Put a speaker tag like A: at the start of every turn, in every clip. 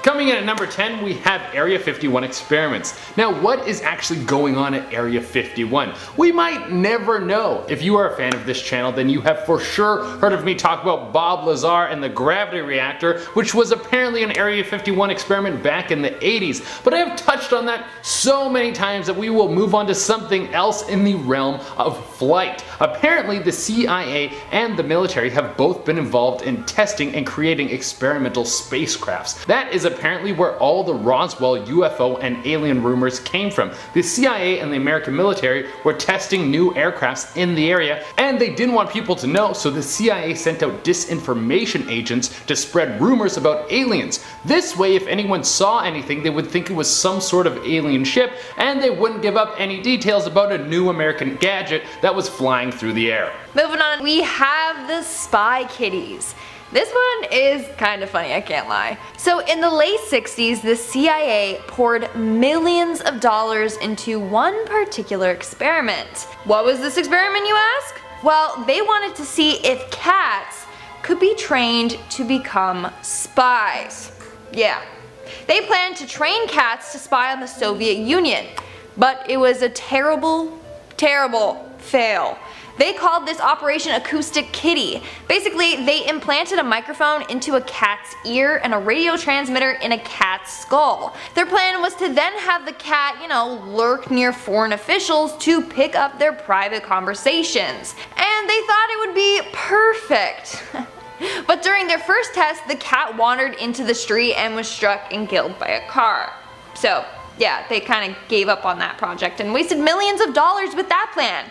A: Coming in at number 10, we have Area 51 experiments. Now, what is actually going on at Area 51? We might never know. If you are a fan of this channel, then you have for sure heard of me talk about Bob Lazar and the gravity reactor, which was apparently an Area 51 experiment back in the 80s. But I have touched on that so many times that we will move on to something else in the realm of flight. Apparently, the CIA and the military have both been involved in testing and creating experimental spacecrafts. That is apparently where all the Roswell UFO and alien rumors came from. The CIA and the American military were testing new aircrafts in the area, and they didn't want people to know, so the CIA sent out disinformation agents to spread rumors about aliens. This way, if anyone saw anything, they would think it was some sort of alien ship, and they wouldn't give up any details about a new American gadget that was flying through the air.
B: Moving on, we have the Spy Kitties. This one is kind of funny, I can't lie. So in the late 60s, the CIA poured millions of dollars into one particular experiment. What was this experiment, you ask? Well, they wanted to see if cats could be trained to become spies. Yeah. They planned to train cats to spy on the Soviet Union, but it was a terrible fail. They called this operation Acoustic Kitty. Basically, they implanted a microphone into a cat's ear and a radio transmitter in a cat's skull. Their plan was to then have the cat, lurk near foreign officials to pick up their private conversations. And they thought it would be perfect. But during their first test, the cat wandered into the street and was struck and killed by a car. So, yeah, they kind of gave up on that project and wasted millions of dollars with that plan.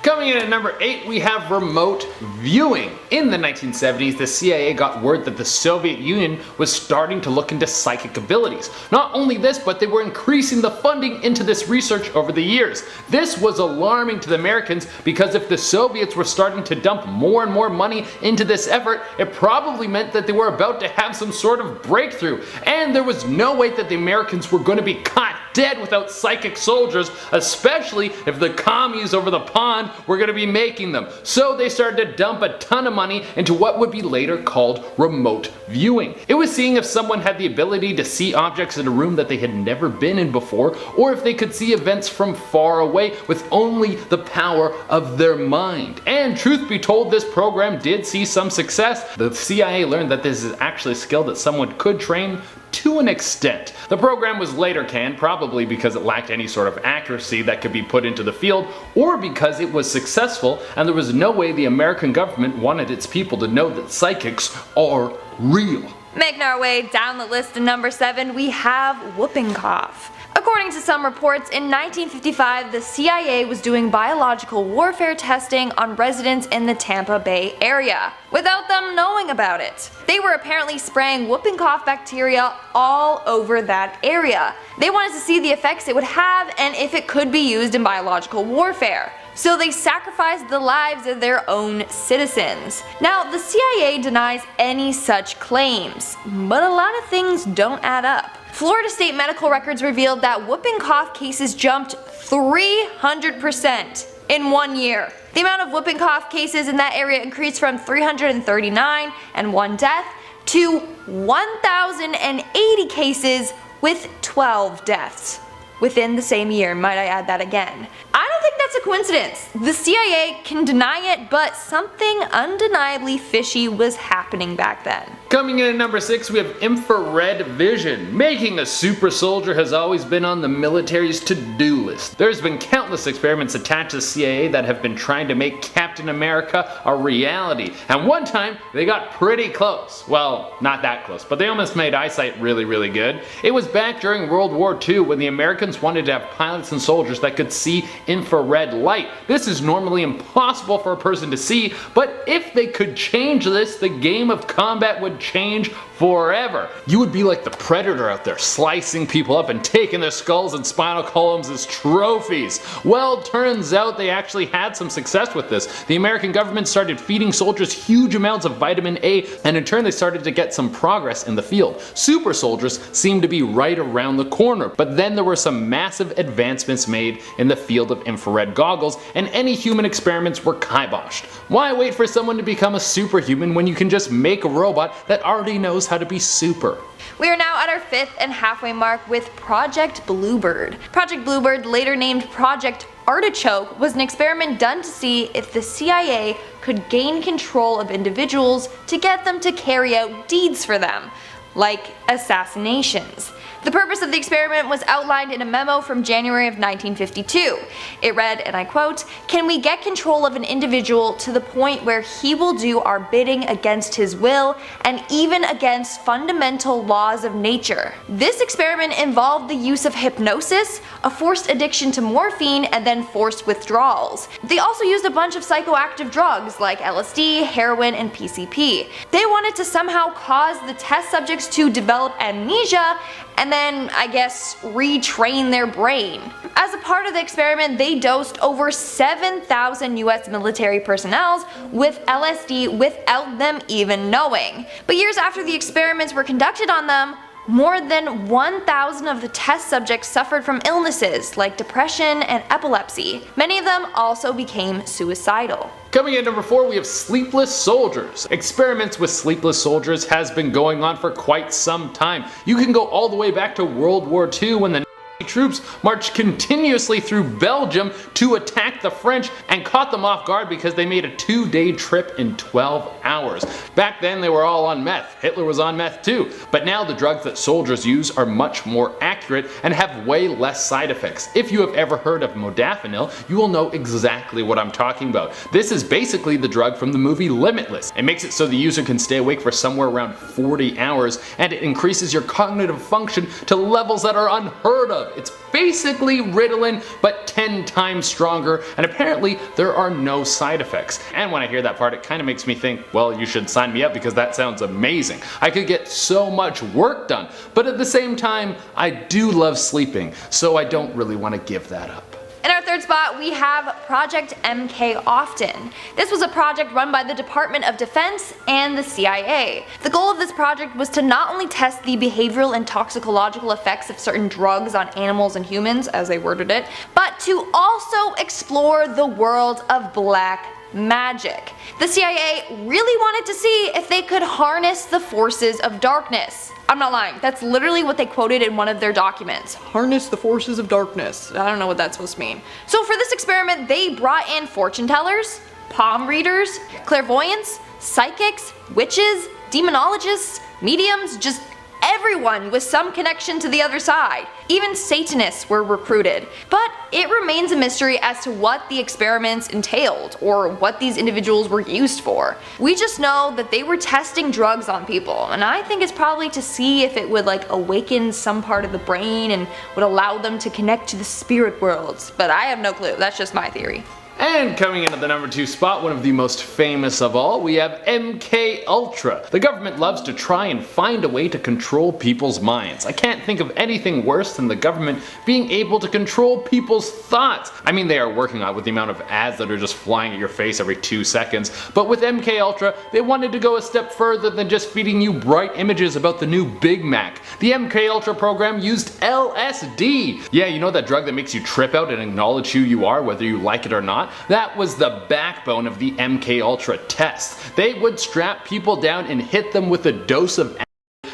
A: Coming in at number 8, we have remote viewing. In the 1970s, the CIA got word that the Soviet Union was starting to look into psychic abilities. Not only this, but they were increasing the funding into this research over the years. This was alarming to the Americans because if the Soviets were starting to dump more and more money into this effort, it probably meant that they were about to have some sort of breakthrough. And there was no way that the Americans were going to be caught dead without psychic soldiers, especially if the commies over the pond were going to be making them. So they started to dump a ton of money into what would be later called remote viewing. It was seeing if someone had the ability to see objects in a room that they had never been in before, or if they could see events from far away with only the power of their mind. And truth be told, this program did see some success. The CIA learned that this is actually a skill that someone could train to an extent. The program was later canned, probably because it lacked any sort of accuracy that could be put into the field, or because it was successful and there was no way the American government wanted its people to know that psychics are real.
B: Making our way down the list to number 7, we have whooping cough. According to some reports, in 1955 the CIA was doing biological warfare testing on residents in the Tampa Bay area, without them knowing about it. They were apparently spraying whooping cough bacteria all over that area. They wanted to see the effects it would have and if it could be used in biological warfare. So they sacrificed the lives of their own citizens. Now, the CIA denies any such claims, but a lot of things don't add up. Florida state medical records revealed that whooping cough cases jumped 300% in 1 year. The amount of whooping cough cases in that area increased from 339 and 1 death to 1,080 cases with 12 deaths within the same year. Might I add that again? I don't think that's a coincidence. The CIA can deny it, but something undeniably fishy was happening back then.
A: Coming in at number 6, we have infrared vision. Making a super soldier has always been on the military's to-do list. There's been countless experiments attached to the CIA that have been trying to make Captain America a reality. And one time, they got pretty close. Well, not that close, but they almost made eyesight really good. It was back during World War II when the Americans wanted to have pilots and soldiers that could see infrared light. This is normally impossible for a person to see, but if they could change this, the game of combat would change forever. You would be like the Predator out there, slicing people up and taking their skulls and spinal columns as trophies. Well, turns out they actually had some success with this. The American government started feeding soldiers huge amounts of vitamin A, and in turn they started to get some progress in the field. Super soldiers seemed to be right around the corner, but then there were some massive advancements made in the field of infrared goggles, and any human experiments were kiboshed. Why wait for someone to become a superhuman when you can just make a robot that already knows knows how to be super.
B: We are now at our 5th and halfway mark with Project Bluebird. Project Bluebird, later named Project Artichoke, was an experiment done to see if the CIA could gain control of individuals to get them to carry out deeds for them, like assassinations. The purpose of the experiment was outlined in a memo from January of 1952. It read, and I quote, "Can we get control of an individual to the point where he will do our bidding against his will and even against fundamental laws of nature?" This experiment involved the use of hypnosis, a forced addiction to morphine, and then forced withdrawals. They also used a bunch of psychoactive drugs like LSD, heroin, and PCP. They wanted to somehow cause the test subjects to develop amnesia and then, I guess, retrain their brain. As a part of the experiment, they dosed over 7,000 US military personnel with LSD without them even knowing. But years after the experiments were conducted on them, more than 1,000 of the test subjects suffered from illnesses like depression and epilepsy. Many of them also became suicidal.
A: Coming in number 4, we have Sleepless Soldiers. Experiments with Sleepless Soldiers has been going on for quite some time. You can go all the way back to World War II when the troops marched continuously through Belgium to attack the French and caught them off guard because they made a 2-day trip in 12 hours. Back then they were all on meth. Hitler was on meth too. But now the drugs that soldiers use are much more accurate and have way less side effects. If you have ever heard of modafinil, you will know exactly what I'm talking about. This is basically the drug from the movie Limitless. It makes it so the user can stay awake for somewhere around 40 hours, and it increases your cognitive function to levels that are unheard of. It's basically Ritalin, but 10 times stronger, and apparently there are no side effects. And when I hear that part, it kind of makes me think, well, you should sign me up because that sounds amazing. I could get so much work done, but at the same time, I do love sleeping, so I don't really want to give that up.
B: In our 3rd spot, we have Project MKOften. This was a project run by the Department of Defense and the CIA. The goal of this project was to not only test the behavioral and toxicological effects of certain drugs on animals and humans, as they worded it, but to also explore the world of black magic. The CIA really wanted to see if they could harness the forces of darkness. I'm not lying, that's literally what they quoted in one of their documents. Harness the forces of darkness. I don't know what that's supposed to mean. So for this experiment, they brought in fortune tellers, palm readers, clairvoyants, psychics, witches, demonologists, mediums, just everyone with some connection to the other side. Even Satanists were recruited. But it remains a mystery as to what the experiments entailed, or what these individuals were used for. We just know that they were testing drugs on people, and I think it's probably to see if it would awaken some part of the brain and would allow them to connect to the spirit worlds. But I have no clue, that's just my theory.
A: And coming in at the number 2 spot, one of the most famous of all, we have MKUltra. The government loves to try and find a way to control people's minds. I can't think of anything worse than the government being able to control people's thoughts. I mean, they are working on it with the amount of ads that are just flying at your face every 2 seconds, but with MKUltra, they wanted to go a step further than just feeding you bright images about the new Big Mac. The MKUltra program used LSD. Yeah, you know that drug that makes you trip out and acknowledge who you are, whether you like it or not? That was the backbone of the MKUltra test. They would strap people down and hit them with a dose of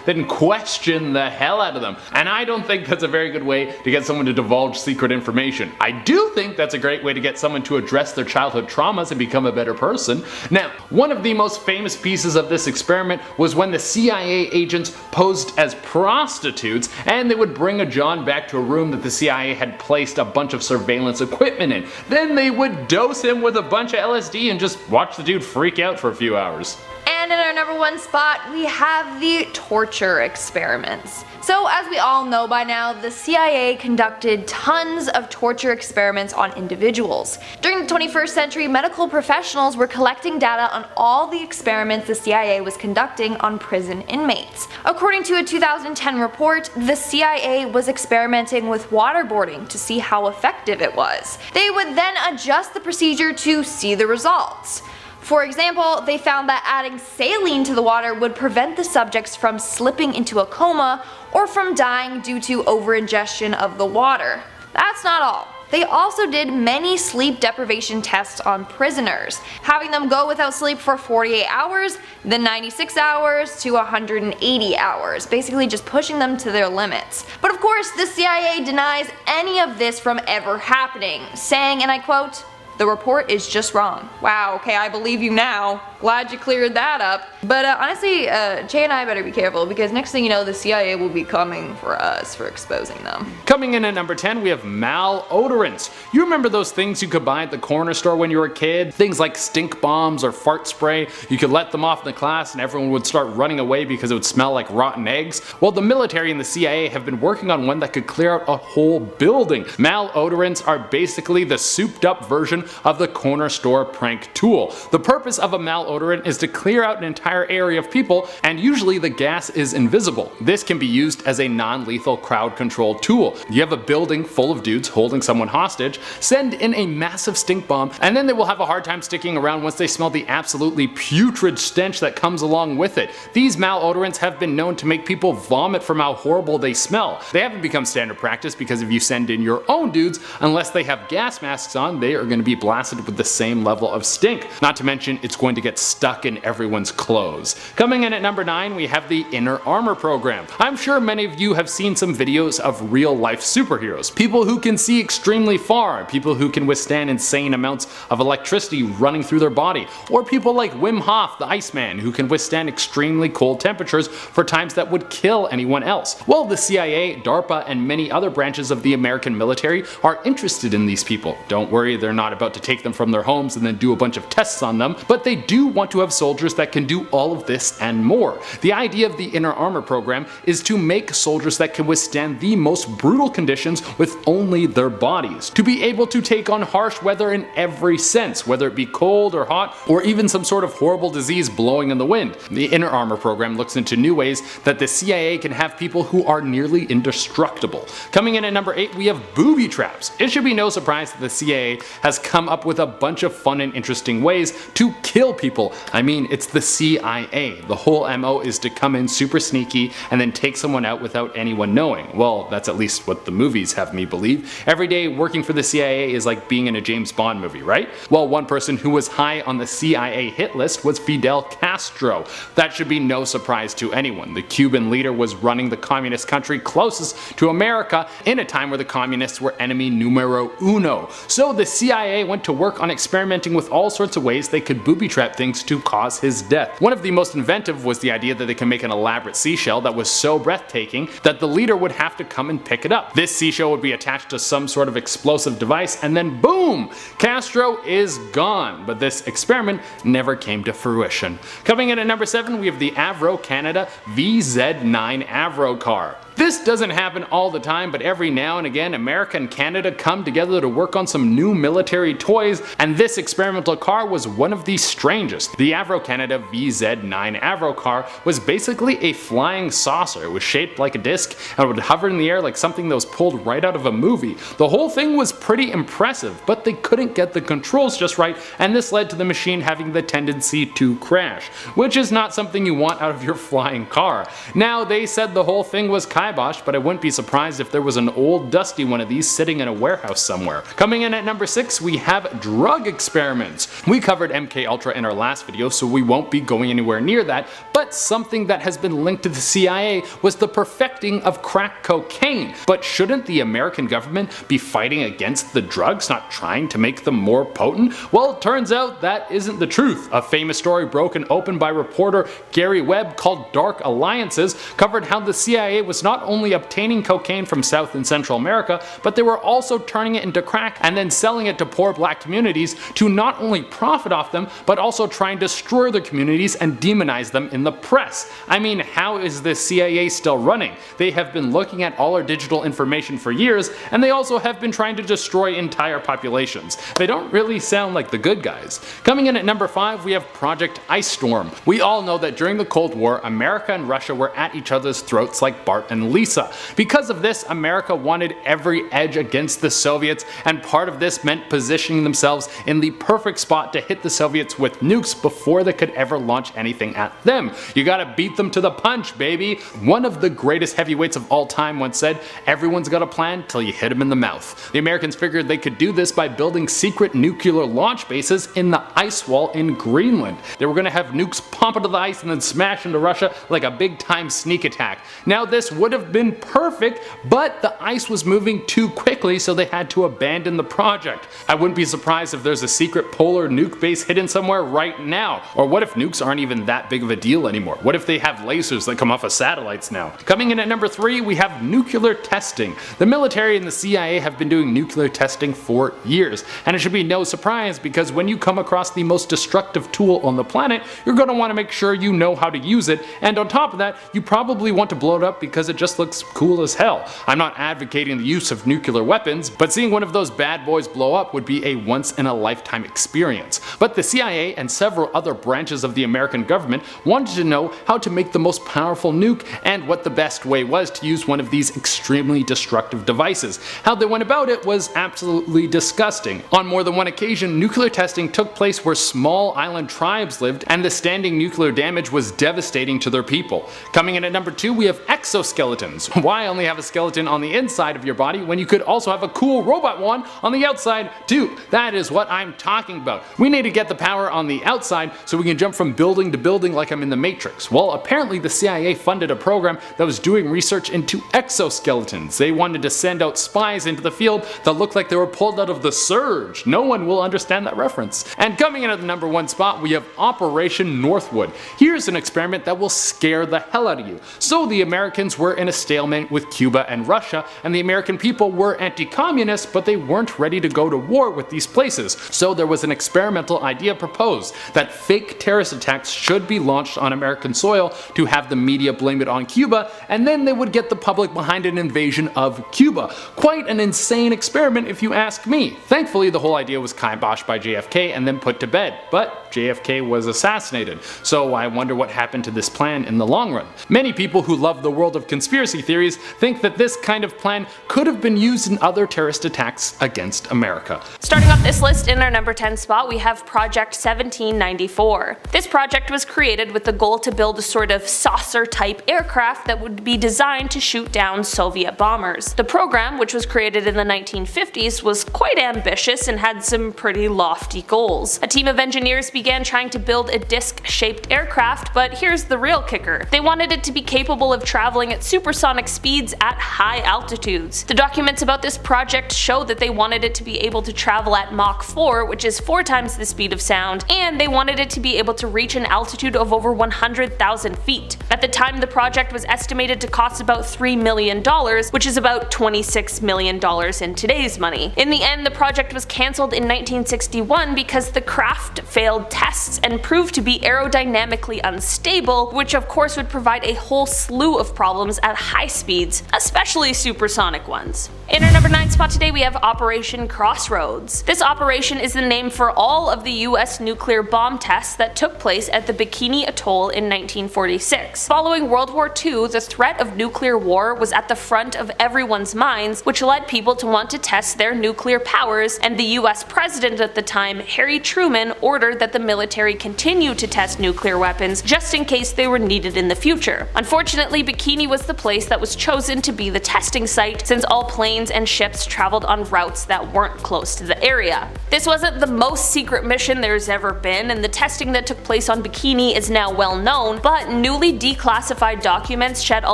A: then question the hell out of them. And I don't think that's a very good way to get someone to divulge secret information. I do think that's a great way to get someone to address their childhood traumas and become a better person. Now, one of the most famous pieces of this experiment was when the CIA agents posed as prostitutes, and they would bring a John back to a room that the CIA had placed a bunch of surveillance equipment in. Then they would dose him with a bunch of LSD and just watch the dude freak out for a few hours.
B: And in our number 1 spot, we have the torture experiments. So as we all know by now, the CIA conducted tons of torture experiments on individuals. During the 21st century, medical professionals were collecting data on all the experiments the CIA was conducting on prison inmates. According to a 2010 report, the CIA was experimenting with waterboarding to see how effective it was. They would then adjust the procedure to see the results. For example, they found that adding saline to the water would prevent the subjects from slipping into a coma or from dying due to overingestion of the water. That's not all. They also did many sleep deprivation tests on prisoners, having them go without sleep for 48 hours, then 96 hours to 180 hours, basically just pushing them to their limits. But of course, the CIA denies any of this from ever happening, saying, and I quote, "The report is just wrong." Wow, okay, I believe you now. Glad you cleared that up. But honestly, Jay and I better be careful, because next thing you know, the CIA will be coming for us for exposing them.
A: Coming in at number 10, we have malodorants. You remember those things you could buy at the corner store when you were a kid? Things like stink bombs or fart spray. You could let them off in the class and everyone would start running away because it would smell like rotten eggs. Well, the military and the CIA have been working on one that could clear out a whole building. Malodorants are basically the souped up version of the corner store prank tool. The purpose of a malodorant is to clear out an entire area of people, and usually the gas is invisible. This can be used as a non-lethal crowd control tool. You have a building full of dudes holding someone hostage, send in a massive stink bomb, and then they will have a hard time sticking around once they smell the absolutely putrid stench that comes along with it. These malodorants have been known to make people vomit from how horrible they smell. They haven't become standard practice because if you send in your own dudes, unless they have gas masks on, they are going to be blasted with the same level of stink. Not to mention, it's going to get stuck in everyone's clothes. Coming in at number 9, we have the Inner Armour program. I'm sure many of you have seen some videos of real life superheroes. People who can see extremely far, people who can withstand insane amounts of electricity running through their body, or people like Wim Hof the Iceman who can withstand extremely cold temperatures for times that would kill anyone else. Well, the CIA, DARPA, and many other branches of the American military are interested in these people. Don't worry, they're not about to take them from their homes and then do a bunch of tests on them, but they do want to have soldiers that can do all of this and more. The idea of the Inner Armour program is to make soldiers that can withstand the most brutal conditions with only their bodies, to be able to take on harsh weather in every sense, whether it be cold or hot, or even some sort of horrible disease blowing in the wind. The Inner Armour program looks into new ways that the CIA can have people who are nearly indestructible. Coming in at number 8, we have Boobytraps. It should be no surprise that the CIA has come up with a bunch of fun and interesting ways to kill people. I mean, it's the CIA. The whole MO is to come in super sneaky and then take someone out without anyone knowing. Well, that's at least what the movies have me believe. Every day working for the CIA is like being in a James Bond movie, right? Well, one person who was high on the CIA hit list was Fidel Castro. That should be no surprise to anyone. The Cuban leader was running the communist country closest to America in a time where the communists were enemy numero uno. So the CIA went to work on experimenting with all sorts of ways they could booby trap things to cause his death. One of the most inventive was the idea that they could make an elaborate seashell that was so breathtaking that the leader would have to come and pick it up. This seashell would be attached to some sort of explosive device and then boom! Castro is gone. But this experiment never came to fruition. Coming in at number 7, we have the Avro Canada VZ9 Avro car. This doesn't happen all the time, but every now and again America and Canada come together to work on some new military toys, and this experimental car was one of the strangest. The Avro Canada VZ9 Avro car was basically a flying saucer. It was shaped like a disc and would hover in the air like something that was pulled right out of a movie. The whole thing was pretty impressive, but they couldn't get the controls just right, and this led to the machine having the tendency to crash, which is not something you want out of your flying car. Now, they said the whole thing was but I wouldn't be surprised if there was an old dusty one of these sitting in a warehouse somewhere. Coming in at number 6, we have drug experiments. We covered MKUltra in our last video, so we won't be going anywhere near that, but something that has been linked to the CIA was the perfecting of crack cocaine. But shouldn't the American government be fighting against the drugs, not trying to make them more potent? Well, it turns out that isn't the truth. A famous story broken open by reporter Gary Webb called Dark Alliances covered how the CIA was not only obtaining cocaine from South and Central America, but they were also turning it into crack and then selling it to poor black communities to not only profit off them, but also try and destroy their communities and demonize them in the press. I mean, how is the CIA still running? They have been looking at all our digital information for years, and they also have been trying to destroy entire populations. They don't really sound like the good guys. Coming in at number 5, we have Project Ice Storm. We all know that during the Cold War, America and Russia were at each other's throats like Bart and twin Lisa. Because of this, America wanted every edge against the Soviets, and part of this meant positioning themselves in the perfect spot to hit the Soviets with nukes before they could ever launch anything at them. You gotta beat them to the punch, baby! One of the greatest heavyweights of all time once said, "Everyone's got a plan till you hit them in the mouth." The Americans figured they could do this by building secret nuclear launch bases in the ice wall in Greenland. They were gonna have nukes pump into the ice and then smash into Russia like a big time sneak attack. Now this would have been perfect, but the ice was moving too quickly, so they had to abandon the project. I wouldn't be surprised if there's a secret polar nuke base hidden somewhere right now. Or what if nukes aren't even that big of a deal anymore? What if they have lasers that come off of satellites now? Coming in at number 3, we have nuclear testing. The military and the CIA have been doing nuclear testing for years, and it should be no surprise because when you come across the most destructive tool on the planet, you're going to want to make sure you know how to use it, and on top of that, you probably want to blow it up because it just looks cool as hell. I'm not advocating the use of nuclear weapons, but seeing one of those bad boys blow up would be a once-in-a-lifetime experience. But the CIA and several other branches of the American government wanted to know how to make the most powerful nuke and what the best way was to use one of these extremely destructive devices. How they went about it was absolutely disgusting. On more than one occasion, nuclear testing took place where small island tribes lived, and the standing nuclear damage was devastating to their people. Coming in at number 2, we have exoskeletons. Why only have a skeleton on the inside of your body when you could also have a cool robot one on the outside too? That is what I'm talking about. We need to get the power on the outside so we can jump from building to building like I'm in the Matrix. Well, apparently the CIA funded a program that was doing research into exoskeletons. They wanted to send out spies into the field that looked like they were pulled out of The Surge. No one will understand that reference. And coming in at the number 1 spot, we have Operation Northwood. Here's an experiment that will scare the hell out of you. So the Americans were in a stalemate with Cuba and Russia, and the American people were anti-communist, but they weren't ready to go to war with these places. So there was an experimental idea proposed that fake terrorist attacks should be launched on American soil to have the media blame it on Cuba, and then they would get the public behind an invasion of Cuba. Quite an insane experiment if you ask me. Thankfully the whole idea was kiboshed by JFK and then put to bed, but JFK was assassinated, so I wonder what happened to this plan in the long run. Many people who love the world of conspiracy theories think that this kind of plan could have been used in other terrorist attacks against America.
C: Starting off this list in our number 10 spot, we have Project 1794. This project was created with the goal to build a sort of saucer-type aircraft that would be designed to shoot down Soviet bombers. The program, which was created in the 1950s, was quite ambitious and had some pretty lofty goals. A team of engineers began trying to build a disc-shaped aircraft, but here's the real kicker. They wanted it to be capable of traveling at supersonic speeds at high altitudes. The documents about this project show that they wanted it to be able to travel at Mach 4, which is 4 times the speed of sound, and they wanted it to be able to reach an altitude of over 100,000 feet. At the time, the project was estimated to cost about $3 million, which is about $26 million in today's money. In the end, the project was cancelled in 1961 because the craft failed tests and proved to be aerodynamically unstable, which of course would provide a whole slew of problems at high speeds, especially supersonic ones. In our number 9 spot today, we have Operation Crossroads. This operation is the name for all of the US nuclear bomb tests that took place at the Bikini Atoll in 1946. Following World War II, the threat of nuclear war was at the front of everyone's minds, which led people to want to test their nuclear powers, and the US president at the time, Harry Truman, ordered that the military continue to test nuclear weapons just in case they were needed in the future. Unfortunately, Bikini was the place that was chosen to be the testing site, since all planes and ships traveled on routes that weren't close to the area. This wasn't the most secret mission there's ever been, and the testing that took place on Bikini is now well known, but newly declassified documents shed a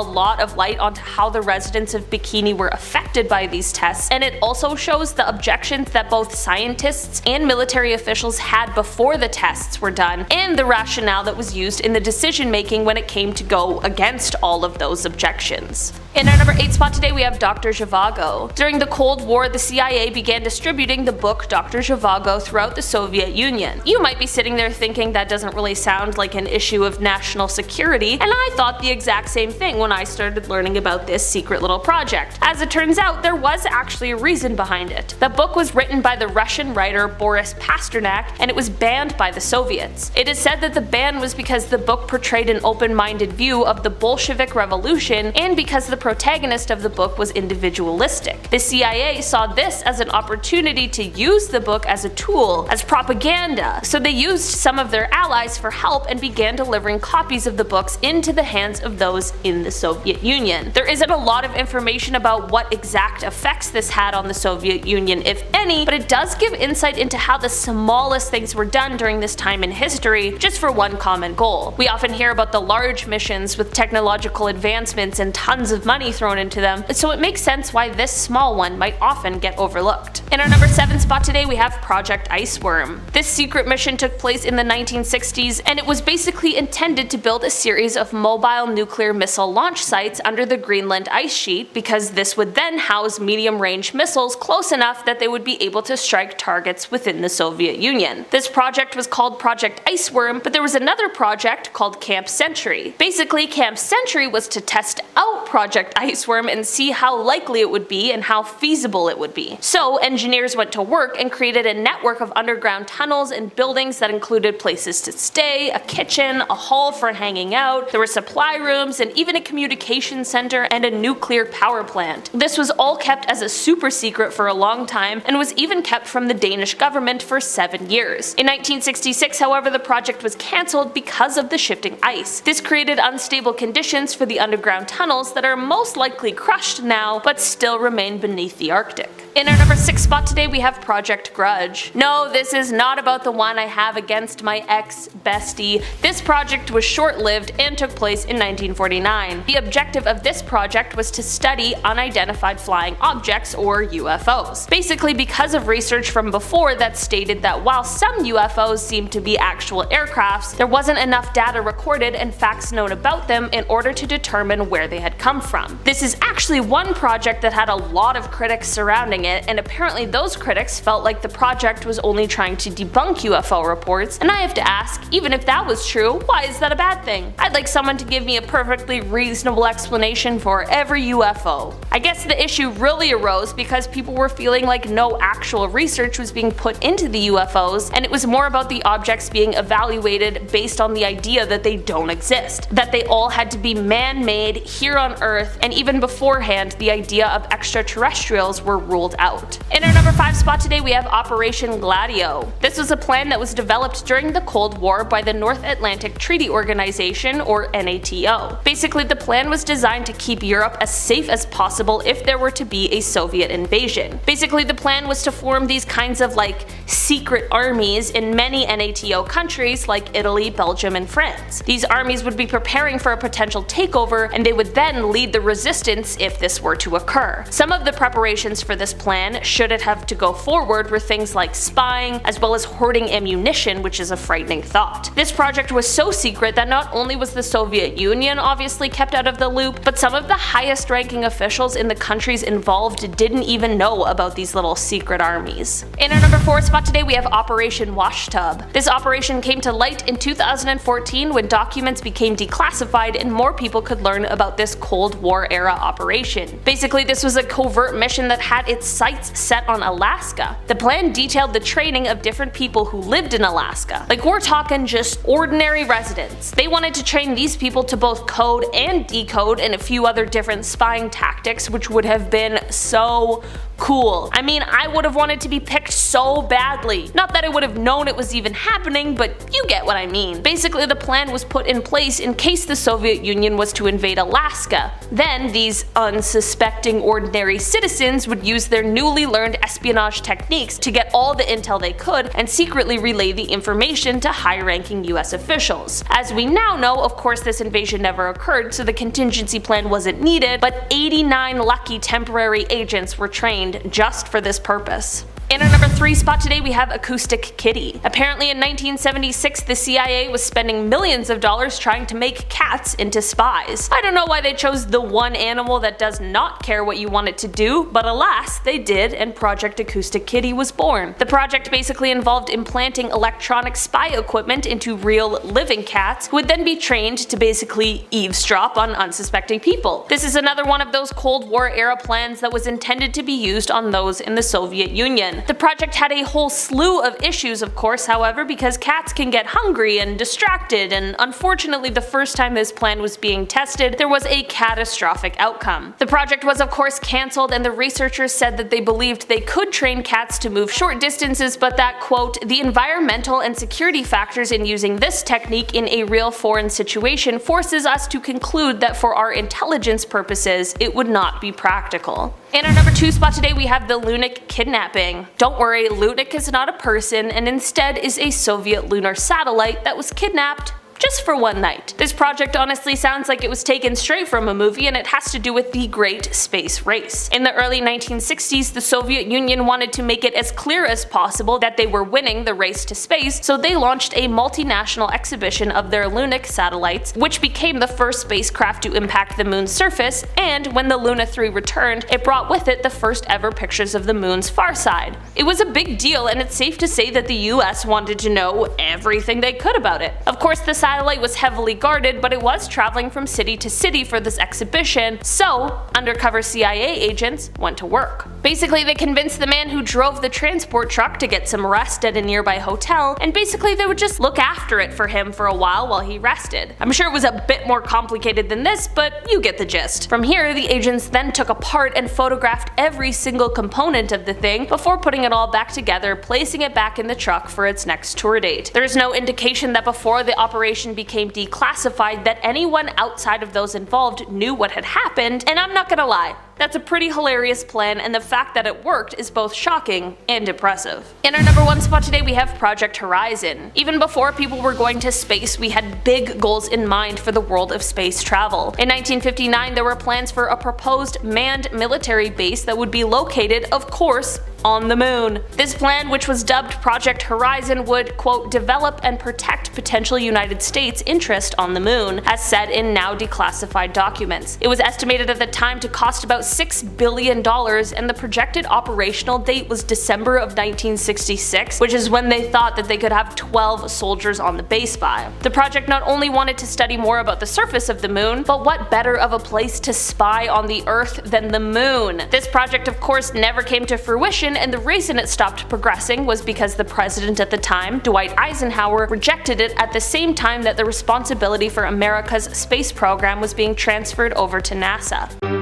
C: lot of light onto how the residents of Bikini were affected by these tests, and it also shows the objections that both scientists and military officials had before the tests were done, and the rationale that was used in the decision making when it came to go against all of those objections. In our number 8 spot today, we have Dr. Zhivago. During the Cold War, the CIA began distributing the book Dr. Zhivago throughout the Soviet Union. You might be sitting there thinking that doesn't really sound like an issue of national security, and I thought the exact same thing when I started learning about this secret little project. As it turns out, there was actually a reason behind it. The book was written by the Russian writer Boris Pasternak, and it was banned by the Soviets. It is said that the ban was because the book portrayed an open-minded view of the Bolshevik Revolution, and because the protagonist of the book was individualistic. The CIA saw this as an opportunity to use the book as a tool, as propaganda, so they used some of their allies for help and began delivering copies of the books into the hands of those in the Soviet Union. There isn't a lot of information about what exact effects this had on the Soviet Union, if any, but it does give insight into how the smallest things were done during this time in history, just for one common goal. We often hear about the large missions with technological advancements and tons of money thrown into them, so it makes sense why this small one might often get overlooked. In our number 7 spot today we have Project Iceworm. This secret mission took place in the 1960s, and it was basically intended to build a series of mobile nuclear missile launch sites under the Greenland ice sheet, because this would then house medium-range missiles close enough that they would be able to strike targets within the Soviet Union. This project was called Project Iceworm, but there was another project called Camp Sentry. Basically, Camp Sentry was to test out Project Iceworm and see how likely it would be and how feasible it would be. So engineers went to work and created a network of underground tunnels and buildings that included places to stay, a kitchen, a hall for hanging out, there were supply rooms, and even a communication center and a nuclear power plant. This was all kept as a super secret for a long time and was even kept from the Danish government for 7 years. In 1966, however, the project was cancelled because of the shifting ice. This created unstable conditions for the underground tunnels that are most likely crushed now, but still remain beneath the Arctic. In our number 6 spot today we have Project Grudge. No, this is not about the one I have against my ex-bestie. This project was short-lived and took place in 1949. The objective of this project was to study unidentified flying objects, or UFOs. Basically because of research from before that stated that while some UFOs seemed to be actual aircrafts, there wasn't enough data recorded and facts known about them in order to determine where they had come from. This is actually one project that had a lot of critics surrounding it, and apparently those critics felt like the project was only trying to debunk UFO reports, and I have to ask, even if that was true, why is that a bad thing? I'd like someone to give me a perfectly reasonable explanation for every UFO. I guess the issue really arose because people were feeling like no actual research was being put into the UFOs, and it was more about the objects being evaluated based on the idea that they don't exist, that they all had to be man-made here on Earth, and even beforehand the idea of extraterrestrials were ruled out. In our number 5 spot today we have Operation Gladio. This was a plan that was developed during the Cold War by the North Atlantic Treaty Organization, or NATO. Basically the plan was designed to keep Europe as safe as possible if there were to be a Soviet invasion. Basically the plan was to form these kinds of secret armies in many NATO countries like Italy, Belgium, and France. These armies would be preparing for a potential takeover, and they would then lead the resistance if this were to occur. Some of the preparations for this plan, should it have to go forward, were things like spying, as well as hoarding ammunition, which is a frightening thought. This project was so secret that not only was the Soviet Union obviously kept out of the loop, but some of the highest ranking officials in the countries involved didn't even know about these little secret armies. In our number 4 spot today we have Operation Washtub. This operation came to light in 2014 when documents became declassified and more people could learn about this Cold War era operation. Basically this was a covert mission that had its sights set on Alaska. The plan detailed the training of different people who lived in Alaska. We're talking just ordinary residents. They wanted to train these people to both code and decode and a few other different spying tactics, which would have been so cool. I mean, I would have wanted to be picked so badly. Not that I would have known it was even happening, but you get what I mean. Basically, the plan was put in place in case the Soviet Union was to invade Alaska. Then these unsuspecting ordinary citizens would use their newly learned espionage techniques to get all the intel they could and secretly relay the information to high-ranking US officials. As we now know, of course this invasion never occurred, so the contingency plan wasn't needed, but 89 lucky temporary agents were trained just for this purpose. In our number 3 spot today we have Acoustic Kitty. Apparently in 1976 the CIA was spending millions of dollars trying to make cats into spies. I don't know why they chose the one animal that does not care what you want it to do, but alas, they did, and Project Acoustic Kitty was born. The project basically involved implanting electronic spy equipment into real living cats who would then be trained to basically eavesdrop on unsuspecting people. This is another one of those Cold War era plans that was intended to be used on those in the Soviet Union. Union. The project had a whole slew of issues, of course, however, because cats can get hungry and distracted, and unfortunately the first time this plan was being tested, there was a catastrophic outcome. The project was of course cancelled, and the researchers said that they believed they could train cats to move short distances, but that, quote, the environmental and security factors in using this technique in a real foreign situation forces us to conclude that for our intelligence purposes, it would not be practical. In our number 2 spot today we have the Lunik Kidnapping. Don't worry, Lunik is not a person and instead is a Soviet lunar satellite that was kidnapped just for one night. This project honestly sounds like it was taken straight from a movie, and it has to do with the Great Space Race. In the early 1960s, the Soviet Union wanted to make it as clear as possible that they were winning the race to space, so they launched a multinational exhibition of their Lunik satellites, which became the first spacecraft to impact the moon's surface, and when the Luna 3 returned, it brought with it the first ever pictures of the moon's far side. It was a big deal, and it's safe to say that the US wanted to know everything they could about it. Of course, the satellite was heavily guarded, but it was traveling from city to city for this exhibition, so undercover CIA agents went to work. Basically, they convinced the man who drove the transport truck to get some rest at a nearby hotel, and basically they would just look after it for him for a while he rested. I'm sure it was a bit more complicated than this, but you get the gist. From here, the agents then took apart and photographed every single component of the thing before putting it all back together, placing it back in the truck for its next tour date. There is no indication that before the operation became declassified that anyone outside of those involved knew what had happened, and I'm not gonna lie, that's a pretty hilarious plan, and the fact that it worked is both shocking and impressive. In our number 1 spot today we have Project Horizon. Even before people were going to space, we had big goals in mind for the world of space travel. In 1959 there were plans for a proposed manned military base that would be located, of course, on the moon. This plan, which was dubbed Project Horizon, would, quote, develop and protect potential United States interest on the moon, as said in now declassified documents. It was estimated at the time to cost about $6 billion, and the projected operational date was December of 1966, which is when they thought that they could have 12 soldiers on the base by. The project not only wanted to study more about the surface of the moon, but what better of a place to spy on the Earth than the moon? This project of course never came to fruition, and the reason it stopped progressing was because the president at the time, Dwight Eisenhower, rejected it at the same time that the responsibility for America's space program was being transferred over to NASA.